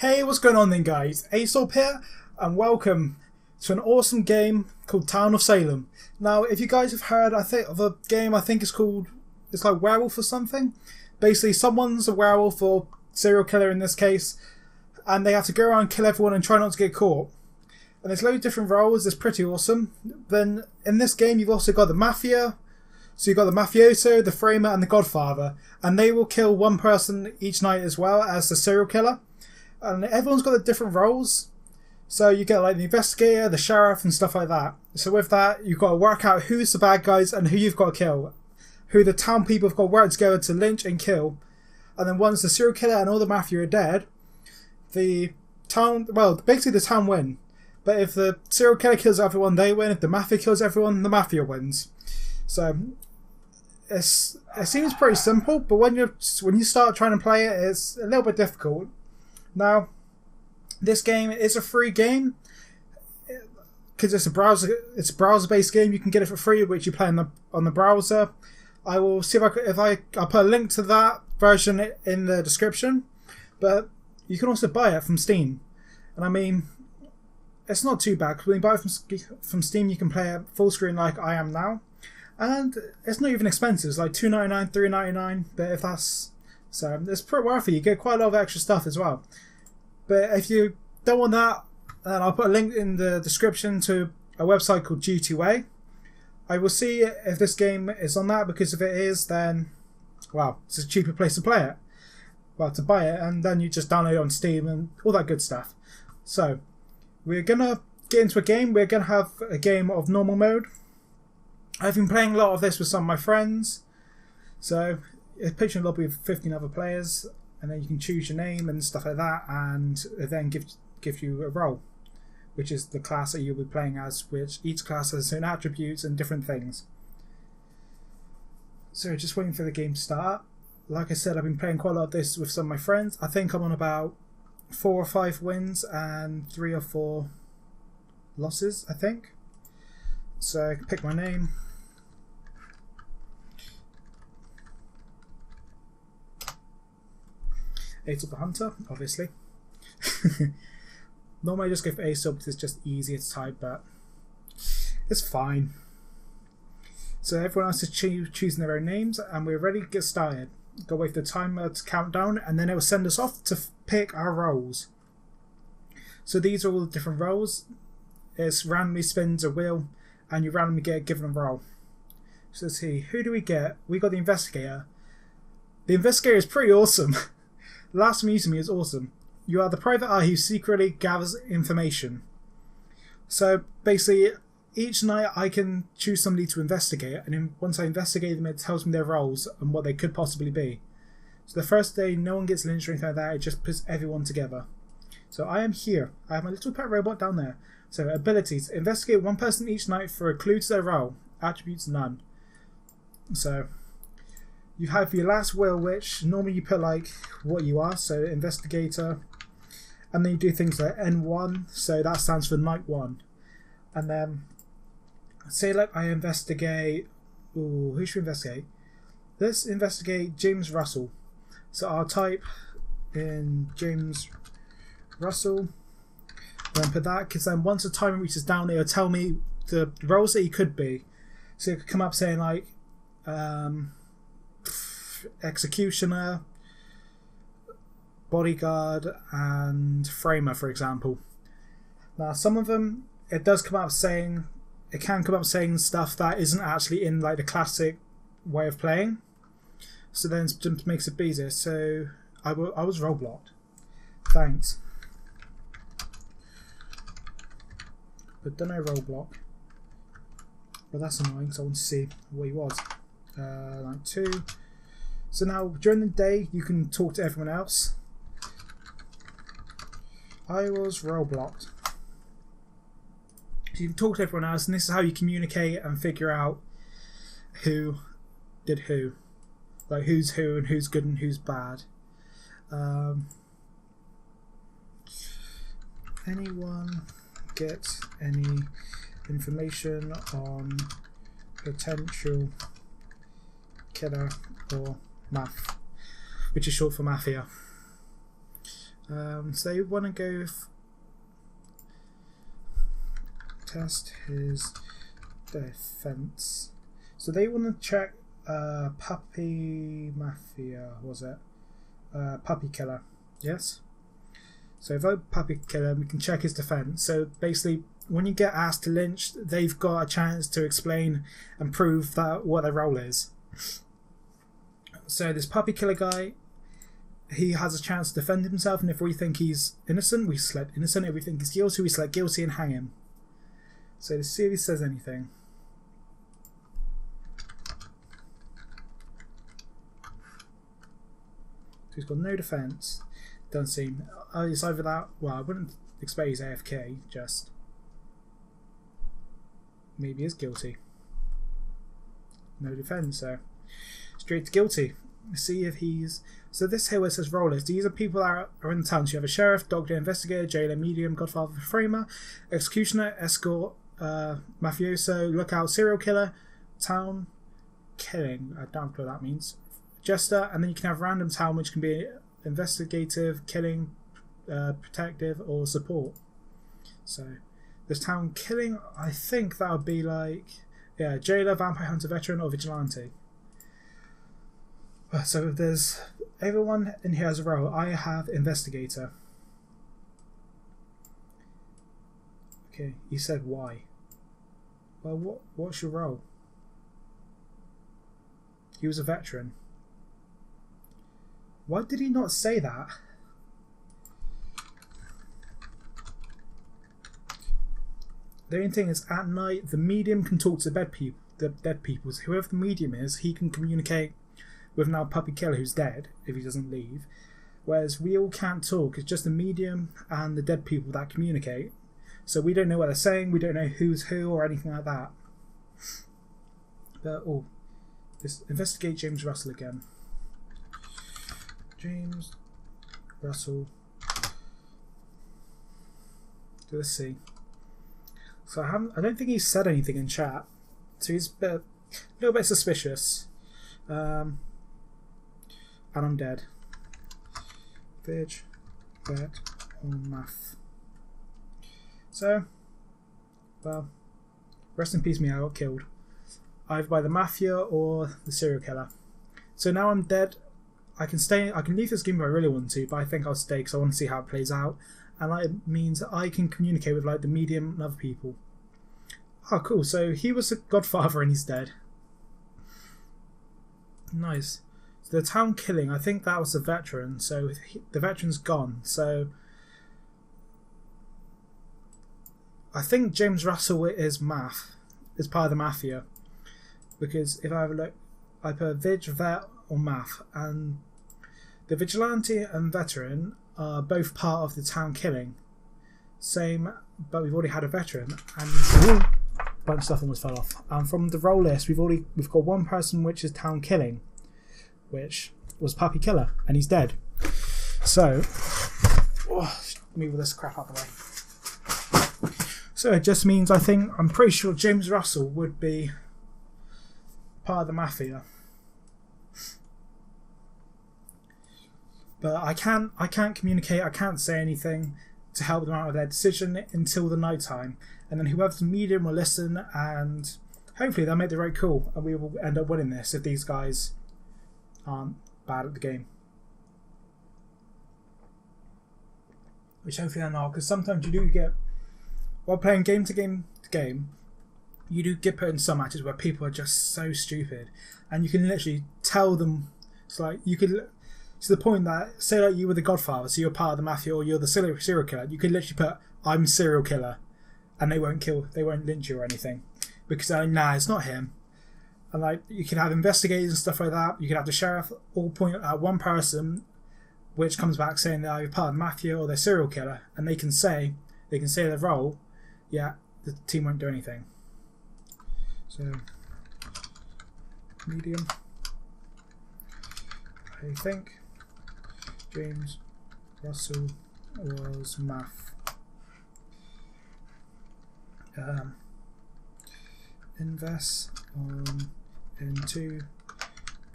Hey, what's going on then guys? Asawp here, and welcome to an awesome game called Town of Salem. Now, if you guys have heard, I think of a game, I think it's like werewolf or something. Basically, someone's a werewolf or serial killer in this case, and they have to go around and kill everyone and try not to get caught. And there's loads of different roles, it's pretty awesome. Then, in this game, you've also got the mafia. So you've got the mafioso, the framer, and the godfather. And they will kill one person each night as well as the serial killer. And everyone's got different roles. So you get like the investigator, the sheriff, and stuff like that. So with that, you've got to work out who's the bad guys and who you've got to kill. Who the town people have got to work together to lynch and kill. And then once the serial killer and all the mafia are dead, the town, well, basically the town win. But if the serial killer kills everyone, they win. If the mafia kills everyone, the mafia wins. So it seems pretty simple, but when you start trying to play it, it's a little bit difficult. Now, this game is a free game because it's a browser-based game. You can get it for free, which you play on the browser. I will see I'll put a link to that version in the description, but you can also buy it from Steam. And I mean, it's not too bad because when you buy it from Steam, you can play it full screen like I am now. And it's not even expensive. It's like $2.99, $3.99. But if that's so, it's pretty worth it. You get quite a lot of extra stuff as well. But if you don't want that, then I'll put a link in the description to a website called G2A. I will see if this game is on that, because if it is, then wow, it's a cheaper place to play it. Well, to buy it, and then you just download it on Steam and all that good stuff. So we're gonna get into a game. We're gonna have a game of normal mode. I've been playing a lot of this with some of my friends. So it's pitching a lobby with 15 other players, and then you can choose your name and stuff like that, and it then give you a role, which is the class that you'll be playing as, which each class has certain attributes and different things. So just waiting for the game to start. Like I said, I've been playing quite a lot of this with some of my friends. I think I'm on about 4 or 5 wins and 3 or 4 losses, I think. So I can pick my name. Asawp the Hunter, obviously. Normally I just go for Asawp because it's just easier to type, but it's fine. So everyone else is choosing their own names, and we're ready to get started. Go wait for the timer to count down, and then it will send us off to pick our roles. So these are all the different roles. It randomly spins a wheel, and you randomly get given a role. So let's see, who do we get? We got the investigator. The investigator is pretty awesome. The last time you used me is awesome. You are the private eye who secretly gathers information. So basically, each night I can choose somebody to investigate, and then once I investigate them, it tells me their roles and what they could possibly be. So the first day, no one gets lynched or anything like that. It just puts everyone together. So I am here. I have my little pet robot down there. So abilities: investigate one person each night for a clue to their role. Attributes: none. So you have your last will, which normally you put like what you are, so investigator, and then you do things like N1, so that stands for night 1. And then say like I investigate, who should we investigate? Let's investigate James Russell. So I'll type in James Russell, then put that, because then once the timer reaches down, it'll tell me the roles that he could be. So it could come up saying like executioner, bodyguard, and framer, for example. Now some of them it can come up saying stuff that isn't actually in like the classic way of playing. So then it just makes it easier. So I was role blocked. Thanks. But don't know role block. But that's annoying because I want to see what he was. Like 2. So now during the day you can talk to everyone else. I was role blocked. So you can talk to everyone else, and this is how you communicate and figure out who did who. Like who's who and who's good and who's bad. Anyone get any information on potential killer or MAF, which is short for mafia. So they want to go test his defense. So they want to check puppy mafia, was it? Puppy killer, yes. So vote puppy killer, we can check his defense. So basically, when you get asked to lynch, they've got a chance to explain and prove that what their role is. So this puppy killer guy, he has a chance to defend himself, and if we think he's innocent, we select innocent. If we think he's guilty, we select guilty and hang him. So let's see if he says anything. So he's got no defence. Doesn't seem. It's either that. Well, I wouldn't expect he's AFK. Just maybe he's guilty. No defence. So straight to guilty. Let's see if he's. So this here where it says rollers. These are people that are in the town. So you have a sheriff, doctor, investigator, jailer, medium, godfather, framer, executioner, escort, mafioso, lookout, serial killer, town killing. I don't know what that means. Jester, and then you can have random town, which can be investigative, killing, protective, or support. So this town killing, I think that would be like, yeah, jailer, vampire hunter, veteran, or vigilante. So if there's everyone in here has a role, I have investigator. Okay, you said why. Well, what's your role? He was a veteran. Why did he not say that? The only thing is, at night, the medium can talk to the dead people. So whoever the medium is, he can communicate with now puppy killer who's dead if he doesn't leave. Whereas we all can't talk. It's just the medium and the dead people that communicate. So we don't know what they're saying. We don't know who's who or anything like that. But let's investigate James Russell again. James Russell. Let's see. So I don't think he's said anything in chat. So he's a little bit suspicious. And I'm dead. Veg, vet, or math. So, well, rest in peace me, I got killed. Either by the mafia or the serial killer. So now I'm dead. I can leave this game if I really want to, but I think I'll stay because I want to see how it plays out. And that means that I can communicate with like the medium and other people. Oh, cool. So he was a godfather and he's dead. Nice. So the town killing, I think that was a veteran. So the veteran's gone. So I think James Russell is part of the mafia. Because if I have a look, I put Vig, Vet, or Math, and the vigilante and veteran are both part of the town killing. Same, but we've already had a veteran, and a bunch of stuff almost fell off. And from the role list, we've got one person which is town killing, which was puppy killer, and he's dead. So, move this crap out of the way. So it just means I'm pretty sure James Russell would be part of the mafia. But I can't communicate, I can't say anything to help them out with their decision until the night time. And then whoever's medium will listen, and hopefully they'll make the right call, and we will end up winning this if these guys aren't bad at the game. Which hopefully they're not, because sometimes you do get, while playing game to game, you do get put in some matches where people are just so stupid, and you can literally tell them, it's like, you could, to the point that, say like you were the godfather, so you're part of the mafia, or you're the serial killer, you could literally put, I'm serial killer, and they won't lynch you or anything, because they're like, nah, it's not him. And like, you can have investigators and stuff like that, you can have the sheriff all point at one person, which comes back saying they're either part of the mafia or they're serial killer, and they can say their role, yeah, the team won't do anything. So, medium, I think James Russell was math. Invest on N2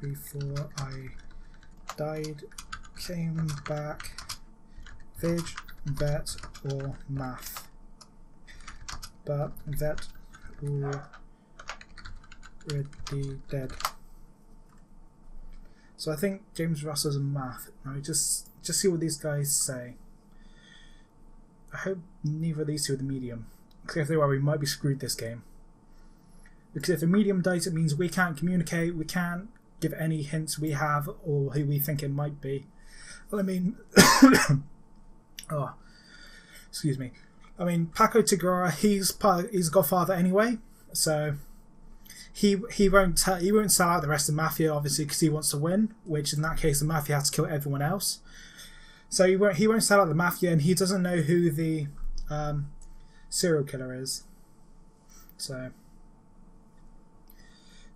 before I died, came back Vig, vet, or math. But vet already dead. So I think James Russell's a math. Now just see what these guys say. I hope neither of these two are the medium. Because if they are, we might be screwed this game. Because if the medium dies, it means we can't communicate, we can't give any hints we have or who we think it might be. Well, I mean, oh, excuse me. I mean, Paco Tigora, he's Godfather anyway, so he won't sell out the rest of the mafia, obviously, because he wants to win. Which in that case, the mafia has to kill everyone else. So he won't sell out the mafia, and he doesn't know who the serial killer is. So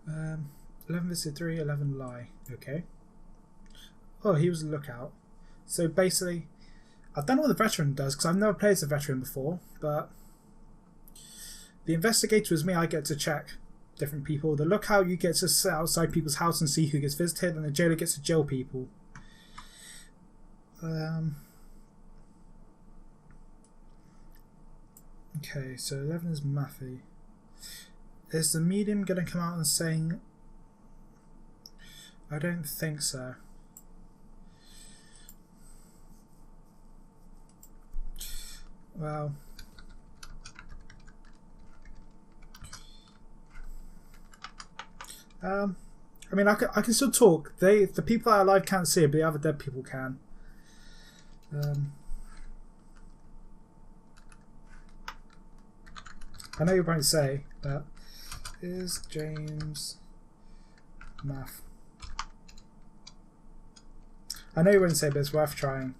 11 visited 3, 11 lie. Okay. Oh, he was a lookout. So basically, I don't know what the veteran does because I've never played as a veteran before, but the investigator is me. I get to check different people. The lookout, you get to sit outside people's house and see who gets visited, and the jailer gets to jail people. Okay, so 11 is Matthew. Is the medium going to come out and saying... I don't think so. Well... I mean, I can still talk. The people that are alive can't see it, but the other dead people can. I know you're going to say that is James math. I know you wouldn't say, but it's worth trying.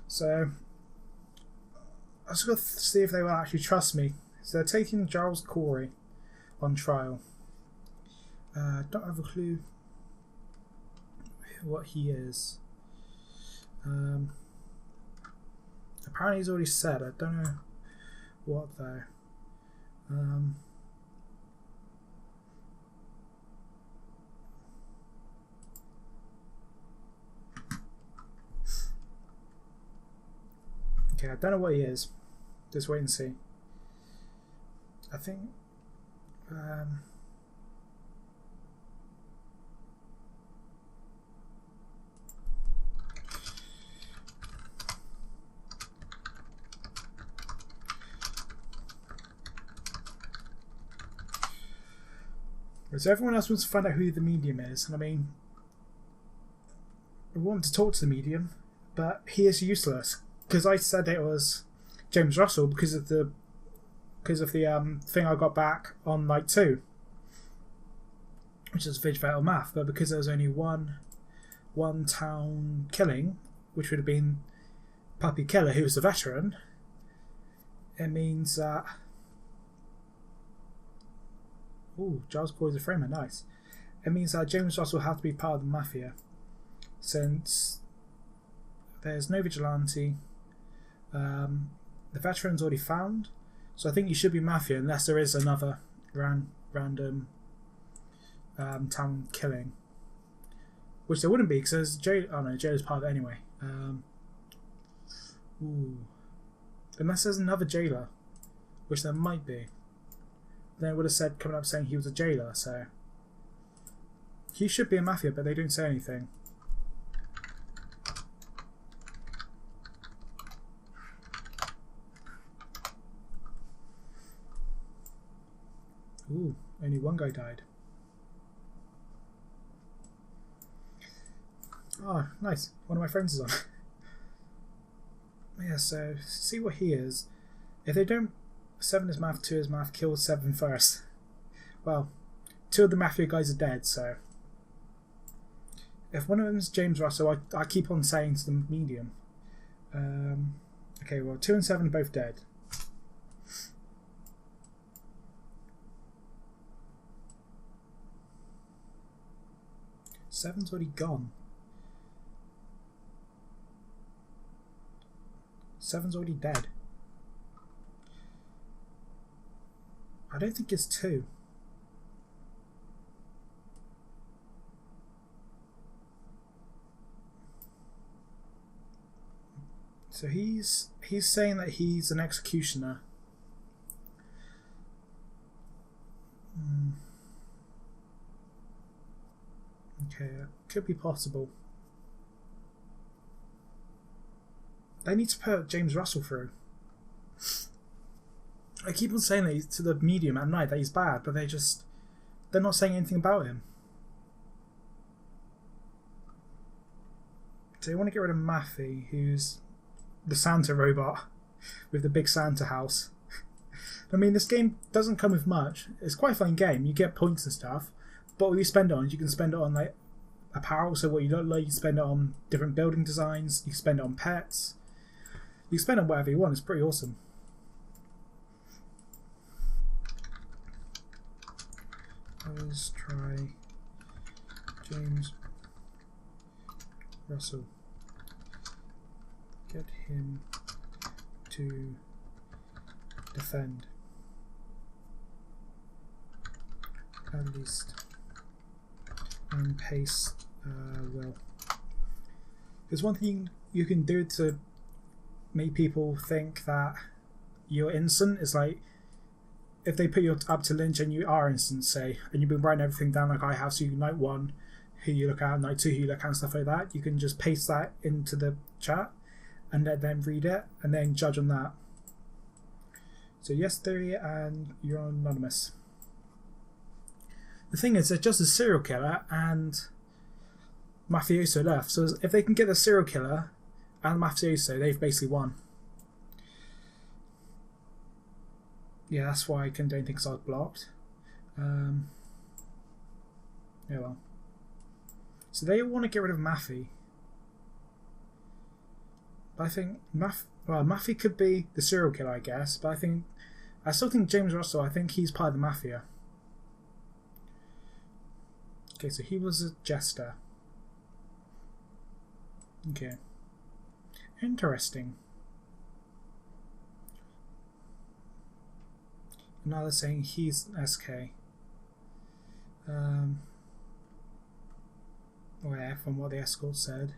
So I just got to see if they will actually trust me. So they're taking Giles Corey on trial. Don't have a clue what he is. Apparently he's already said. I don't know what though. Okay, I don't know what he is. Just wait and see. I think so everyone else wants to find out who the medium is, and I mean, I want to talk to the medium, but he is useless because I said it was James Russell because of the thing I got back on night 2, which is Vig Fatal Math, but because there was only one town killing, which would have been Puppy Killer, who was the veteran, it means that. Ooh, Giles Corey's a framer, nice. It means that James Ross will have to be part of the mafia, since there's no vigilante. The veteran's already found, so I think you should be mafia unless there is another random town killing, which there wouldn't be because there's jail. Oh no, jail is part of it anyway. Ooh, unless there's another jailer, which there might be. Then it would have said coming up saying he was a jailer, so he should be a mafia, but they don't say anything. Ooh, only one guy died. Oh, nice. One of my friends is on. Yeah, so see what he is. If they don't, 7 is math, 2 is math, kill 7 first. Well, 2 of the mafia guys are dead, so if one of them is James Russell, I keep on saying to the medium. Okay, well, 2 and 7 are both dead. Seven's already gone. 7's already dead. I don't think it's 2. So he's saying that he's an executioner. Okay, that could be possible. They need to put James Russell through. I keep on saying that to the medium at night that he's bad, but they're not saying anything about him. So they want to get rid of Maffy, who's the Santa robot with the big Santa house. I mean, this game doesn't come with much. It's quite a fun game. You get points and stuff, but what you spend it on, you can spend it on like apparel. So what you look like, you can spend it on different building designs. You can spend it on pets. You can spend it on whatever you want. It's pretty awesome. Let's try James Russell. Get him to defend. At least. And paste well. There's one thing you can do to make people think that you're innocent is like if they put you up to lynch and you are innocent, say, and you've been writing everything down like I have, so you night 1 who you look at, night 2 who you look at and stuff like that, you can just paste that into the chat and let them read it and then judge on that. So yes theory and you're anonymous. The thing is, they're just a serial killer and mafioso left. So if they can get the serial killer and the mafioso, they've basically won. Yeah, that's why I couldn't do anything because I was blocked. Yeah, well. So they want to get rid of Maffy. But I think Maffy could be the serial killer, I guess. But I still think James Russell, I think he's part of the mafia. Okay, so he was a jester. Okay. Interesting. Now they're saying he's SK. Where, from what the escort said.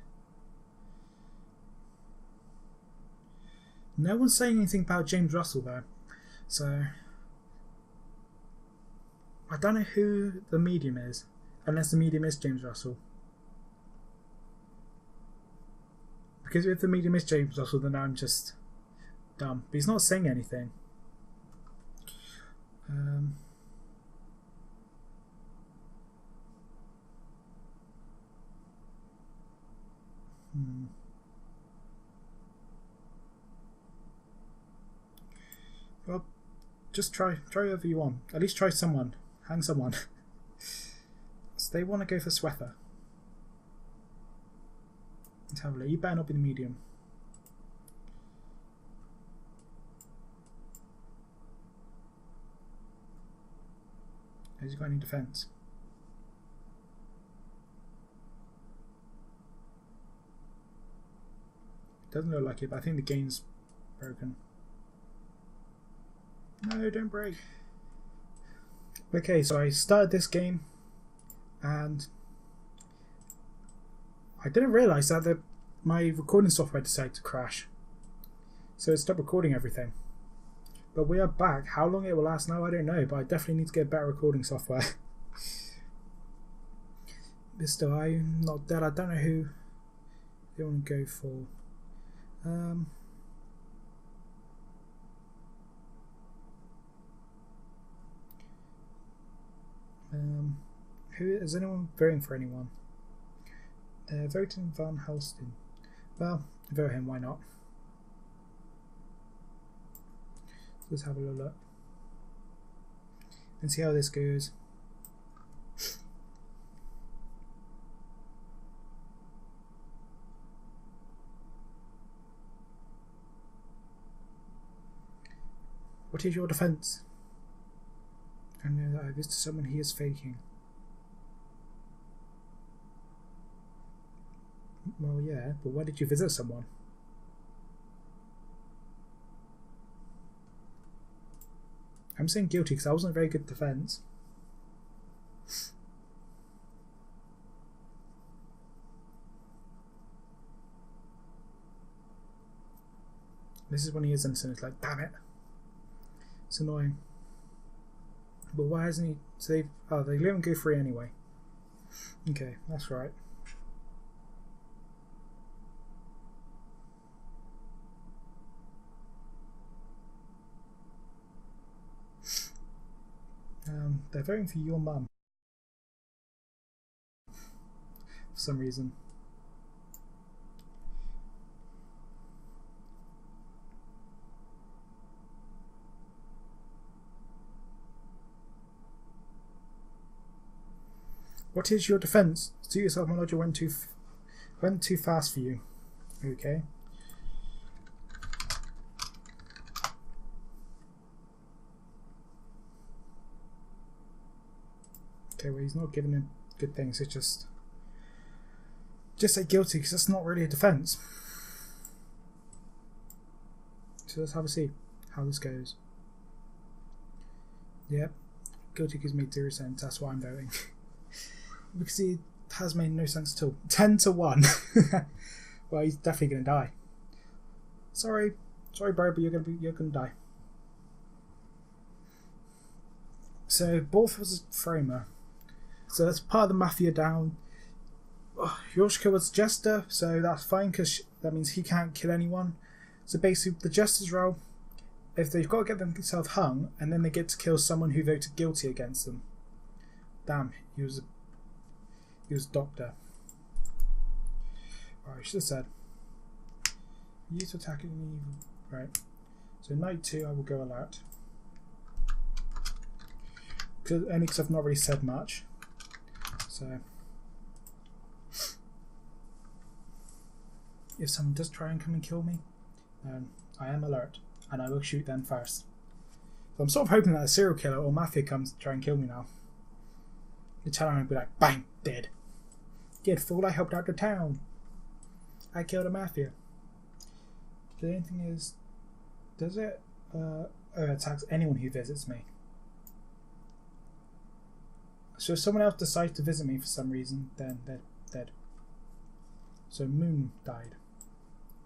No one's saying anything about James Russell though. So I don't know who the medium is. Unless the medium is James Russell. Because if the medium is James Russell, then I'm just dumb. But he's not saying anything. Well, just try whoever you want. At least try someone. Hang someone. So they want to go for Swether. Let's have a look. You better not be the medium. Has he got any defense? Doesn't look like it, but I think the game's broken. No, don't break. Okay, so I started this game and I didn't realise that my recording software decided to crash. So it stopped recording everything. But we are back. How long it will last now, I don't know, but I definitely need to get better recording software. But still, I'm not dead. I don't know who they want to go for. Who is anyone voting for anyone? They're voting Van Helston. Well, vote him, why not? Let's have a little look and see how this goes. What is your defense? I know that I visited someone he is faking. Well, yeah, but why did you visit someone? I'm saying guilty because that wasn't a very good defense. This is when he is innocent. It's like, damn it. It's annoying. But why hasn't he... So they let him go free anyway. Okay, that's right. They're voting for your mum. For some reason. What is your defense? Suit yourself, my lodger went too fast for you. Okay. Okay, well, he's not giving him good things. It's just say guilty, because that's not really a defense. So let's have a see how this goes. Yep, guilty gives me 0 cents. That's why I'm voting. Because he has made no sense at all. 10 to 1. Well, he's definitely gonna die. Sorry, bro, but you're gonna die. So Borth was a framer. So that's part of the mafia down. Yoshika was jester, so that's fine because that means he can't kill anyone. So basically, the jester's role, if they've got to get themselves hung, and then they get to kill someone who voted guilty against them. Damn, he was doctor. Alright, I should have said. Use attacking evil. Right. So night 2, I will go alert. Only because I've not really said much. So if someone does try and come and kill me, then I am alert, and I will shoot them first. So I'm sort of hoping that a serial killer or mafia comes to try and kill me now. The town will be like, bang, dead. Get fool, I helped out the town. I killed a mafia. The only thing is, does it attacks anyone who visits me? So if someone else decides to visit me for some reason, then they're dead. So Moon died.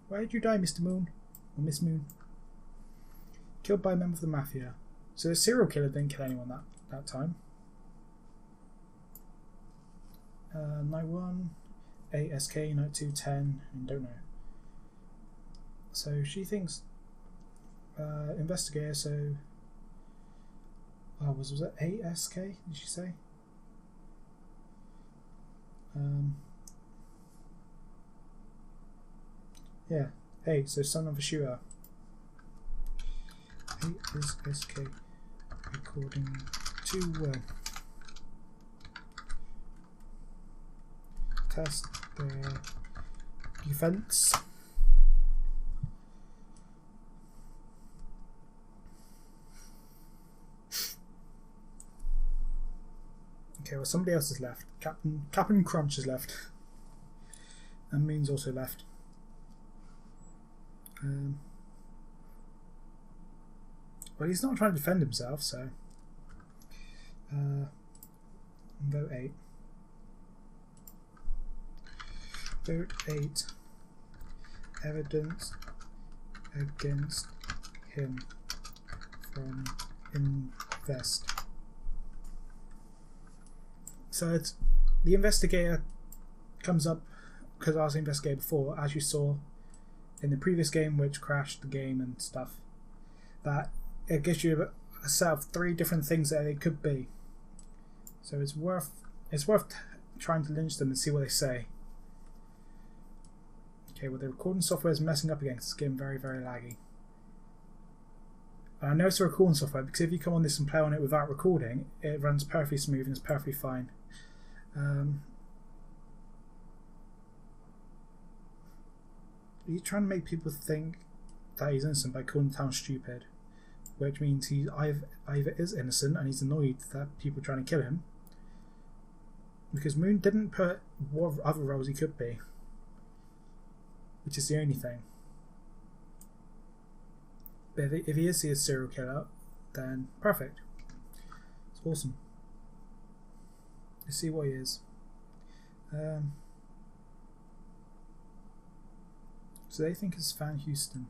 Why did you die, Mr. Moon? Or Miss Moon? Killed by a member of the mafia. So the serial killer didn't kill anyone that time. Night 1, 8 SK, night 2, 10, and don't know. So she thinks investigator, so was it 8 SK, did she say? Yeah, 8, so son of a shooter. 8 is SK according to test their defense. Okay, well somebody else is left. Captain Crunch is left. And Moon's also left. Well, he's not trying to defend himself, so vote 8. Vote 8. Evidence against him from invest. So it's, the investigator comes up because I was the investigator before, as you saw in the previous game, which crashed the game and stuff. That it gives you a set of 3 different things that it could be. So it's worth trying to lynch them and see what they say. Okay, well the recording software is messing up again. It's getting very, very laggy. And I know it's a recording software because if you come on this and play on it without recording, it runs perfectly smooth and it's perfectly fine. He's trying to make people think that he's innocent by calling the town stupid, which means he either is innocent and he's annoyed that people are trying to kill him, because Moon didn't put what other roles he could be, which is the only thing. But if he is a serial killer, then perfect. It's awesome. Let's see what he is. So they think it's Van Houston.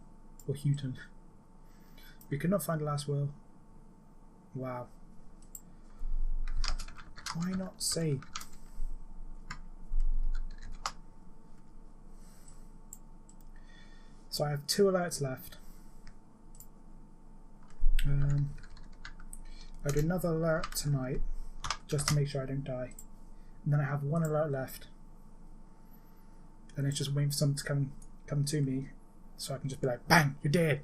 Or Houghton. We could not find the last will. Wow. Why not save? So I have 2 alerts left. I'll do another alert tonight, just to make sure I don't die. And then I have 1 alert left. And it's just waiting for someone to come to me, so I can just be like, bang, you're dead!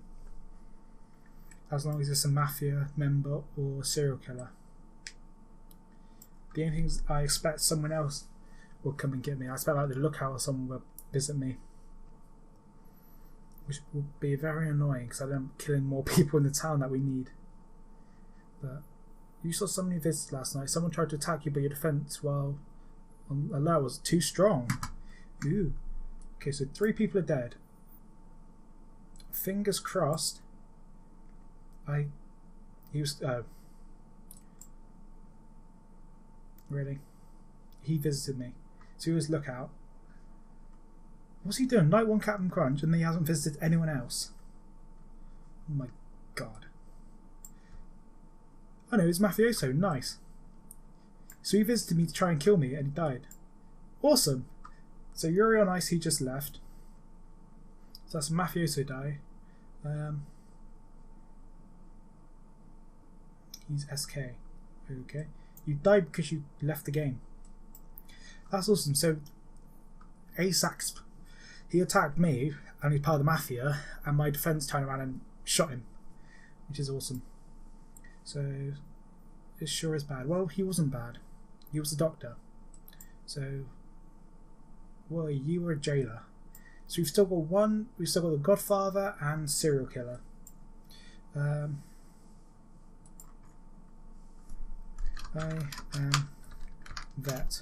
As long as it's a mafia member or serial killer. The only thing is I expect someone else will come and get me. I expect like the lookout or someone will visit me. Which will be very annoying because I'm killing more people in the town that we need. But you saw so many visits last night. Someone tried to attack you, but your defense while on alert was too strong. Ooh. Okay, so 3 people are dead. Fingers crossed. He was. Really? He visited me. So he was lookout. What's he doing? Night 1 Captain Crunch, and then he hasn't visited anyone else. Oh my god. Oh no, it was Mafioso. Nice. So he visited me to try and kill me, and he died. Awesome. So Yuri on Ice, he just left. So that's Mafioso die. He's SK. Okay. You died because you left the game. That's awesome. So Asawp, he attacked me, and he's part of the mafia, and my defense turned around and shot him, which is awesome. So it sure is bad. Well, he wasn't bad. He was a doctor. So, well, you were a jailer. So we've still got one. We've still got the Godfather and serial killer. I am vet.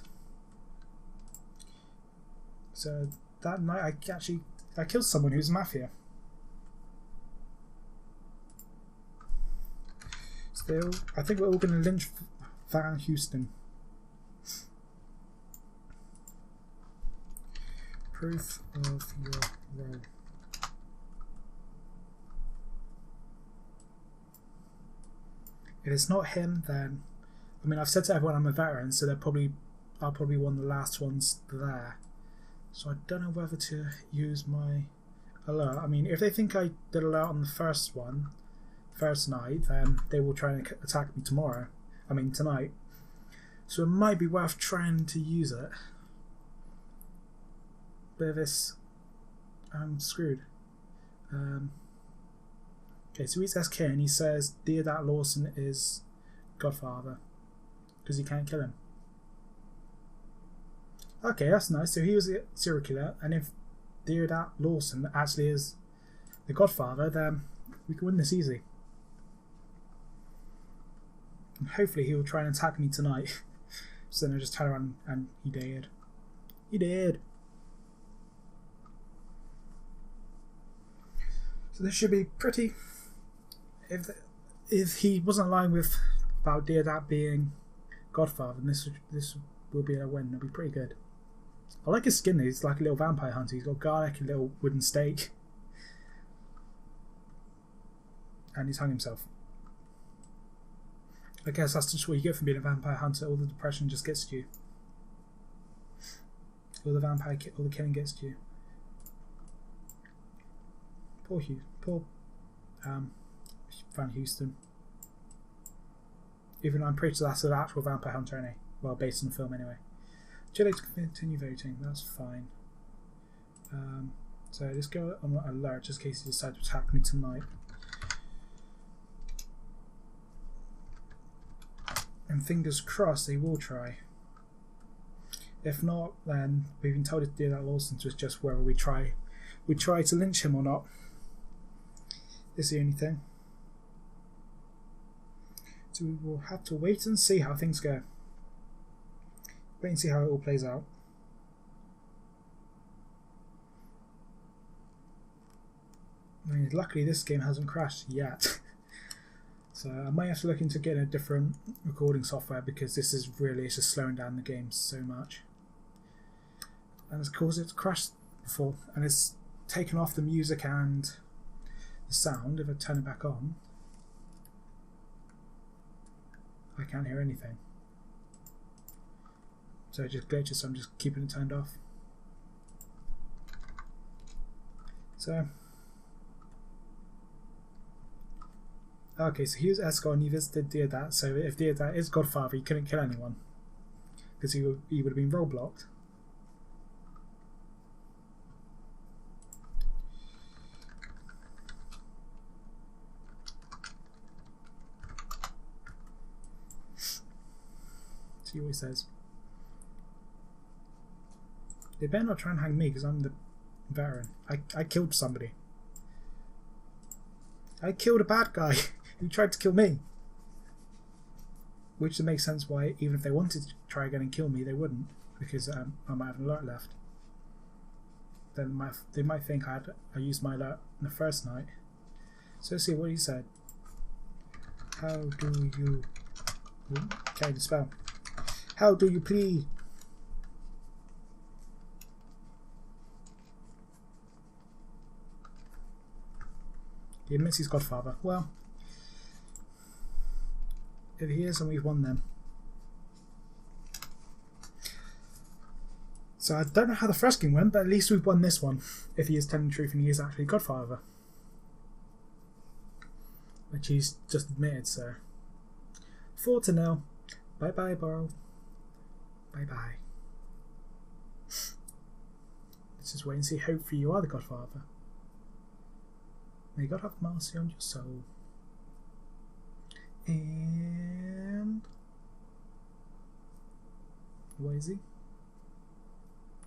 So that night I killed someone who's mafia. Still, I think we're all going to lynch Van Houston. Proof of your role. If it's not him, then I mean, I've said to everyone I'm a veteran, so I'll probably one of the last ones there. So I don't know whether to use my alert. I mean, if they think I did alert on the first night, then they will try and attack me tomorrow. I mean, tonight. So it might be worth trying to use it. But if it's, I'm screwed. Okay, so he's SK and he says Deodat Lawson is Godfather. Because you can't kill him. Okay, that's nice. So he was a serial killer, and if Deodat Lawson actually is the Godfather, then we can win this easy. And hopefully he will try and attack me tonight. So then I just turn around and he did. He did. So this should be pretty. If he wasn't lying with about Deodat being Godfather, then this will be a win. It'll be pretty good. I like his skin. He's like a little vampire hunter. He's got garlic and a little wooden stake, and he's hung himself. I guess that's just what you get from being a vampire hunter. All the depression just gets to you. All the killing gets to you. Poor Van Houston. Even though I'm pretty sure that's an actual vampire hunter, anyway. Well, based on the film anyway. Too late to continue voting. That's fine. So let's go on alert just in case he decides to attack me tonight. And fingers crossed they will try. If not, then we've been told to do that Lawson, so it's just whether we try to lynch him or not. Is the only thing. So we will have to wait and see how things go. Wait and see how it all plays out. I mean, luckily this game hasn't crashed yet. So I might have to look into getting a different recording software because this is really, it's just slowing down the game so much. And it's caused it to crash before, and it's taken off the music and the sound, if I turn it back on, I can't hear anything. So it just glitches, so I'm just keeping it turned off. So, okay, so he was Escort and he visited Deodat, so if Deodat is Godfather, he couldn't kill anyone. Because he would have been role blocked. See what he says. They better not try and hang me because I'm the veteran. I killed somebody. I killed a bad guy who tried to kill me. Which makes sense why, even if they wanted to try again and kill me, they wouldn't. Because I might have an alert left. Then they might think I used my alert on the first night. So let's see what he said. How do you... Can't even spell. How do you plead? He admits he's Godfather. Well, if he is, then we've won them. So I don't know how the first game went, but at least we've won this one. If he is telling the truth and he is actually Godfather. Which he's just admitted, so. 4-0. Bye bye, Borrow. Bye bye. Let's just wait and see. Hopefully you are the Godfather. May God have mercy on your soul. And where is he?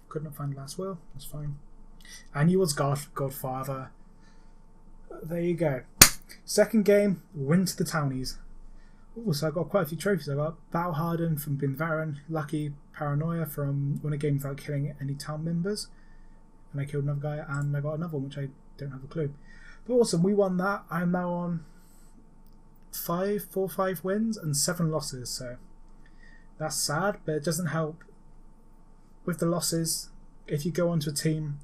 Could not find the last will. That's fine. And he was Godfather. There you go. Second game, win to the townies. Ooh, so I got quite a few trophies. I got Battle Hardened from being the veteran, Lucky Paranoia from win a game without killing any town members, and I killed another guy, and I got another one which I don't have a clue. But awesome, we won that. I'm now on 5 wins and 7 losses, so that's sad, but it doesn't help with the losses. If you go onto a team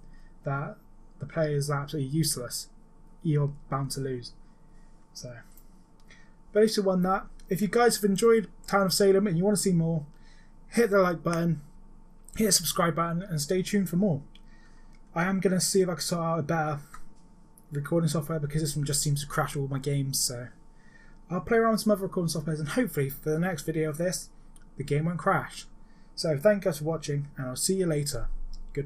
that the players are absolutely useless, you're bound to lose. So, but at least we won that. If you guys have enjoyed Town of Salem and you want to see more, hit the like button, hit the subscribe button, and stay tuned for more. I am going to see if I can sort out a better recording software because this one just seems to crash all my games, so I'll play around with some other recording softwares and hopefully for the next video of this, the game won't crash. So thank you guys for watching and I'll see you later.